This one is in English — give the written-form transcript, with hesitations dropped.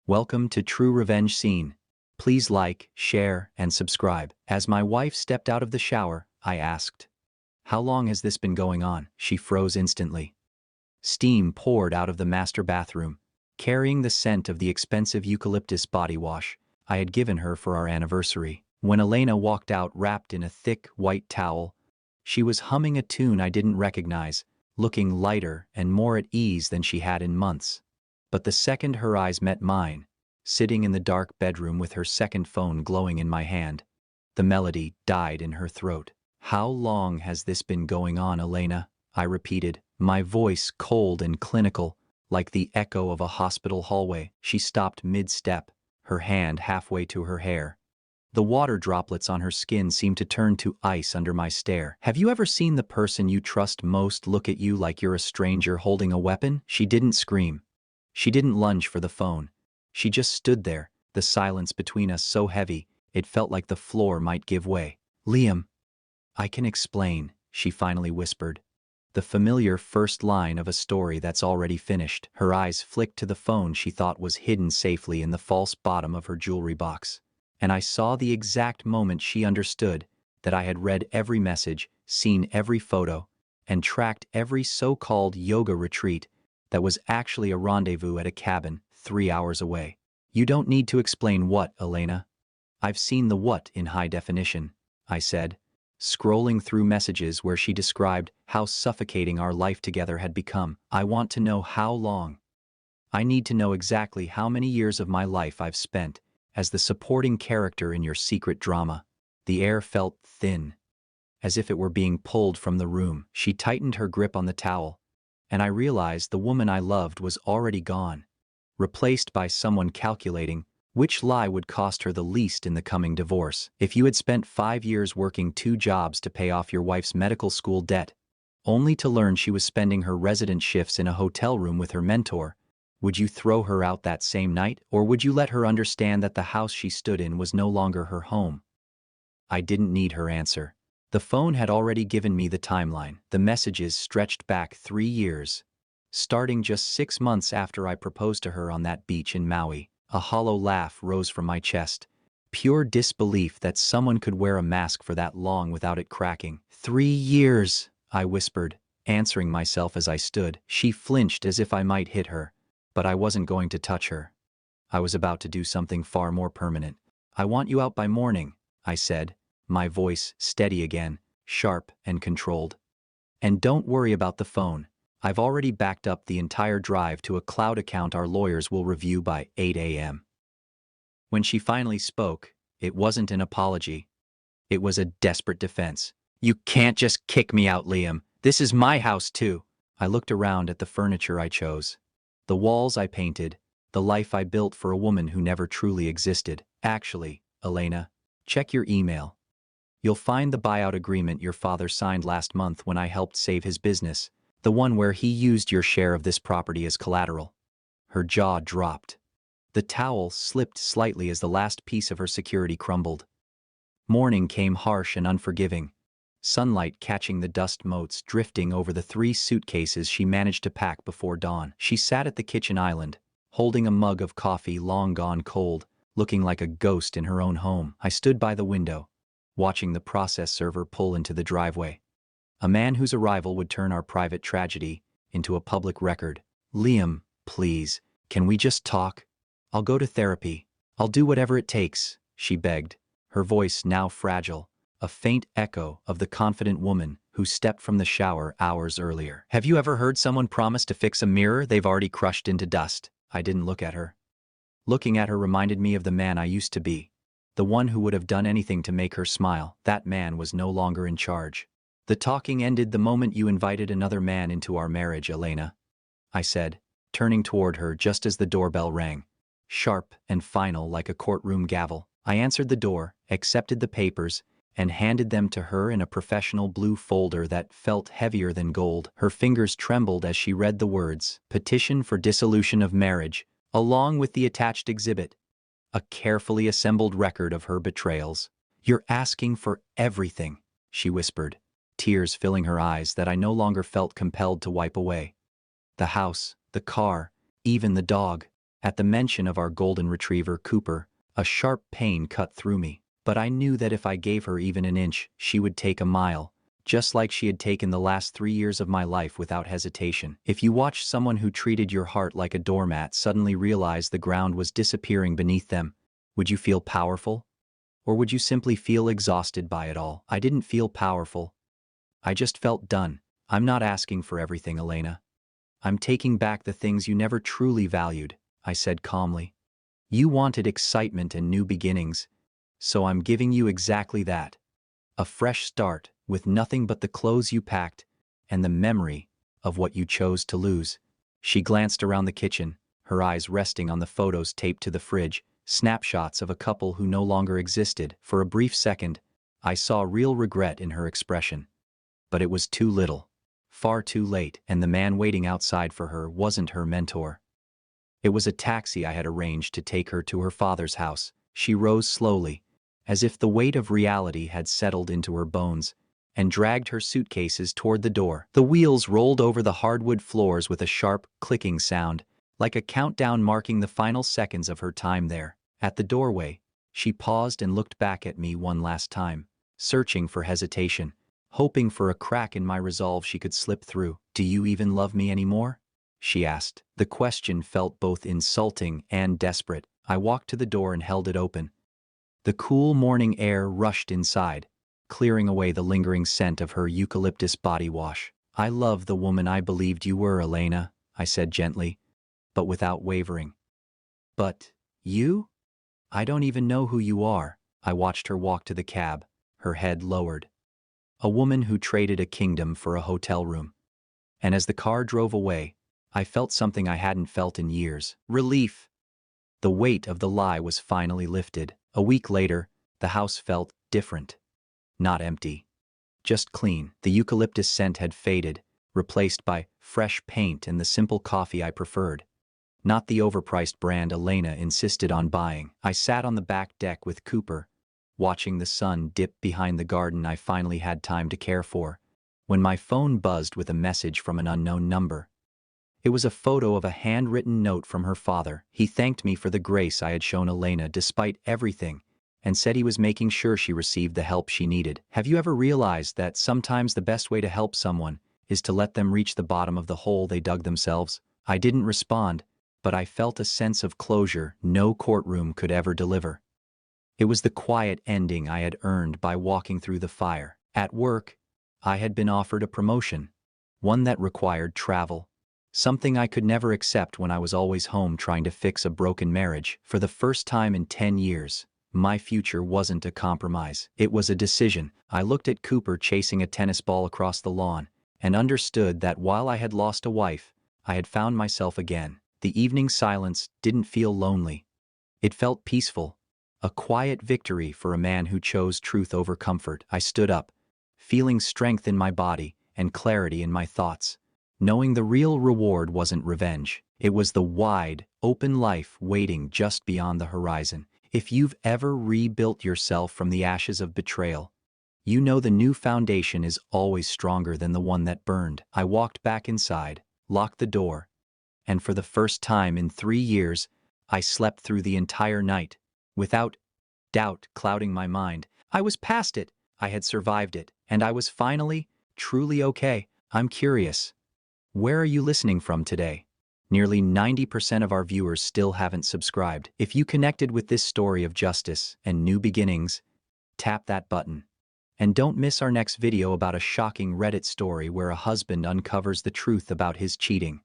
Welcome to True Revenge Scene. Please like, share, and subscribe. As my wife stepped out of the shower, I asked, "How long has this been going on?" She froze instantly. Steam poured out of the master bathroom, carrying the scent of the expensive eucalyptus body wash I had given her for our anniversary. When Elena walked out wrapped in a thick, white towel, she was humming a tune I didn't recognize, looking lighter and more at ease than she had in months. But the second her eyes met mine, sitting in the dark bedroom with her second phone glowing in my hand, the melody died in her throat. "How long has this been going on, Elena?" I repeated, my voice cold and clinical, like the echo of a hospital hallway. She stopped mid-step, her hand halfway to her hair. The water droplets on her skin seemed to turn to ice under my stare. "Have you ever seen the person you trust most look at you like you're a stranger holding a weapon?" She didn't scream. She didn't lunge for the phone. She just stood there, the silence between us so heavy, it felt like the floor might give way. "Liam, I can explain," she finally whispered. The familiar first line of a story that's already finished. Her eyes flicked to the phone she thought was hidden safely in the false bottom of her jewelry box. And I saw the exact moment she understood that I had read every message, seen every photo, and tracked every so-called yoga retreat that was actually a rendezvous at a cabin 3 hours away. "You don't need to explain what, Elena. I've seen the what in high definition," I said, scrolling through messages where she described how suffocating our life together had become. "I want to know how long. I need to know exactly how many years of my life I've spent as the supporting character in your secret drama." The air felt thin, as if it were being pulled from the room. She tightened her grip on the towel, and I realized the woman I loved was already gone, replaced by someone calculating which lie would cost her the least in the coming divorce. "If you had spent 5 years working 2 jobs to pay off your wife's medical school debt, only to learn she was spending her resident shifts in a hotel room with her mentor, would you throw her out that same night, or would you let her understand that the house she stood in was no longer her home?" I didn't need her answer. The phone had already given me the timeline. The messages stretched back 3 years, starting just 6 months after I proposed to her on that beach in Maui. A hollow laugh rose from my chest, pure disbelief that someone could wear a mask for that long without it cracking. 3 years, I whispered, answering myself as I stood. She flinched as if I might hit her, but I wasn't going to touch her. I was about to do something far more permanent. "I want you out by morning," I said, my voice steady again, sharp and controlled. "And don't worry about the phone. I've already backed up the entire drive to a cloud account our lawyers will review by 8 a.m. When she finally spoke, it wasn't an apology. It was a desperate defense. "You can't just kick me out, Liam. This is my house too." I looked around at the furniture I chose, the walls I painted, the life I built for a woman who never truly existed. "Actually, Elena, check your email. You'll find the buyout agreement your father signed last month when I helped save his business, the one where he used your share of this property as collateral." Her jaw dropped. The towel slipped slightly as the last piece of her security crumbled. Morning came harsh and unforgiving, sunlight catching the dust motes drifting over the 3 suitcases she managed to pack before dawn. She sat at the kitchen island, holding a mug of coffee long gone cold, looking like a ghost in her own home. I stood by the window, watching the process server pull into the driveway. A man whose arrival would turn our private tragedy into a public record. "Liam, please, can we just talk? I'll go to therapy. I'll do whatever it takes," she begged, her voice now fragile, a faint echo of the confident woman who stepped from the shower hours earlier. "Have you ever heard someone promise to fix a mirror they've already crushed into dust?" I didn't look at her. Looking at her reminded me of the man I used to be, the one who would have done anything to make her smile. That man was no longer in charge. "The talking ended the moment you invited another man into our marriage, Elena," I said, turning toward her just as the doorbell rang, sharp and final like a courtroom gavel. I answered the door, accepted the papers, and handed them to her in a professional blue folder that felt heavier than gold. Her fingers trembled as she read the words, "Petition for dissolution of marriage," along with the attached exhibit, a carefully assembled record of her betrayals. "You're asking for everything," she whispered, tears filling her eyes that I no longer felt compelled to wipe away. "The house, the car, even the dog." At the mention of our golden retriever, Cooper, a sharp pain cut through me. But I knew that if I gave her even an inch, she would take a mile, just like she had taken the last 3 years of my life without hesitation. If you watched someone who treated your heart like a doormat suddenly realize the ground was disappearing beneath them, would you feel powerful? Or would you simply feel exhausted by it all? I didn't feel powerful. I just felt done. I'm not asking for everything, Elena. I'm taking back the things you never truly valued, I said calmly. You wanted excitement and new beginnings, so I'm giving you exactly that. A fresh start with nothing but the clothes you packed and the memory of what you chose to lose. She glanced around the kitchen, her eyes resting on the photos taped to the fridge, snapshots of a couple who no longer existed. For a brief second, I saw real regret in her expression. But it was too little, far too late, and the man waiting outside for her wasn't her mentor. It was a taxi I had arranged to take her to her father's house. She rose slowly, as if the weight of reality had settled into her bones, and dragged her suitcases toward the door. The wheels rolled over the hardwood floors with a sharp, clicking sound, like a countdown marking the final seconds of her time there. At the doorway, she paused and looked back at me one last time, searching for hesitation, hoping for a crack in my resolve she could slip through. "Do you even love me anymore?" she asked. The question felt both insulting and desperate. I walked to the door and held it open. The cool morning air rushed inside, clearing away the lingering scent of her eucalyptus body wash. "I love the woman I believed you were, Elena," I said gently, but without wavering. "But you? I don't even know who you are." I watched her walk to the cab, her head lowered. A woman who traded a kingdom for a hotel room. And as the car drove away, I felt something I hadn't felt in years. Relief. The weight of the lie was finally lifted. A week later, the house felt different. Not empty. Just clean. The eucalyptus scent had faded, replaced by fresh paint and the simple coffee I preferred. Not the overpriced brand Elena insisted on buying. I sat on the back deck with Cooper, watching the sun dip behind the garden I finally had time to care for, when my phone buzzed with a message from an unknown number. It was a photo of a handwritten note from her father. He thanked me for the grace I had shown Elena despite everything, and said he was making sure she received the help she needed. Have you ever realized that sometimes the best way to help someone is to let them reach the bottom of the hole they dug themselves? I didn't respond, but I felt a sense of closure no courtroom could ever deliver. It was the quiet ending I had earned by walking through the fire. At work, I had been offered a promotion, one that required travel, something I could never accept when I was always home trying to fix a broken marriage. For the first time in 10 years, my future wasn't a compromise. It was a decision. I looked at Cooper chasing a tennis ball across the lawn, and understood that while I had lost a wife, I had found myself again. The evening silence didn't feel lonely. It felt peaceful, a quiet victory for a man who chose truth over comfort. I stood up, feeling strength in my body and clarity in my thoughts, knowing the real reward wasn't revenge. It was the wide, open life waiting just beyond the horizon. If you've ever rebuilt yourself from the ashes of betrayal, you know the new foundation is always stronger than the one that burned. I walked back inside, locked the door, and for the first time in 3 years, I slept through the entire night, without doubt clouding my mind. I was past it, I had survived it, and I was finally, truly okay. I'm curious. Where are you listening from today? Nearly 90% of our viewers still haven't subscribed. If you connected with this story of justice and new beginnings, tap that button. And don't miss our next video about a shocking Reddit story where a husband uncovers the truth about his cheating.